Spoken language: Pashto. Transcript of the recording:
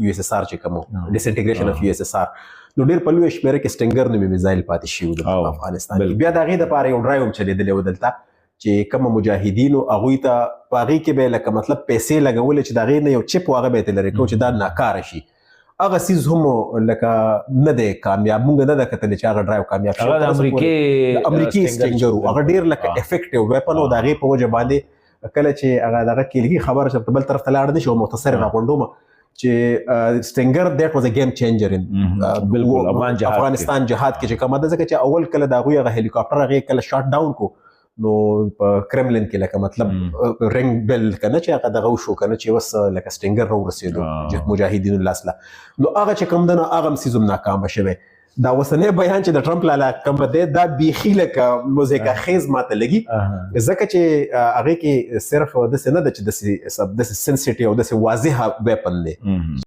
یو اس اس ار چې کوم ډیس انټیګریشن اف یو اس اس ار نو ډیر په لوی شمیره کې سټنګر نومي میزایل پاتې شوی د افغانستان کې. بیا د هغې دپاره یو ډرایو هم چلېدلی و دلته چې کومه مجاهدینو هغوی ته په هغې کې به یې لکه مطلب پیسې لګولې چې د هغې نه یو چپ و هغه به یې ترې لرې کوو چې دا ناکاره شي. هغه څیز هم لکه نه دی کامیاب، موږ نه ده کتلی چې هغه ډرایو کامیاب شي. هغه د امریکې سټنګر و، هغه ډېر لکه افیکټیو ویپن و. د هغې په وجه باندې کله چې هغه دغه کېلګي خبره شوه بل طرف ته لاړ نه شي او مختصر راغونډوم چې سټنګر دیټ واز ا گیم چینجر ان افغانستان جهاد کې چې کومه ده، ځکه چې اول کله د هغوی هغه هلیکاپټر هغې کله شاټ ډاون کو نو په کرملن کې لکه مطلب رنګ بیل کنه چې هغه دغه وشو کنه چې اوس لکه سټنګر راورسېدو مجاهدینو لاس له، نو هغه چې کوم ده نو هغه هم څیز هم ناکامه شوی. دا اوسنی بیان چې د ټرمپ لاله کوم دی دا بیخي لکه موزیکا خیز ماته لګي، ځکه چې هغې کې صرف داسې نه ده چې داسې سنسیټیو او داسې واضحه ویپن دی.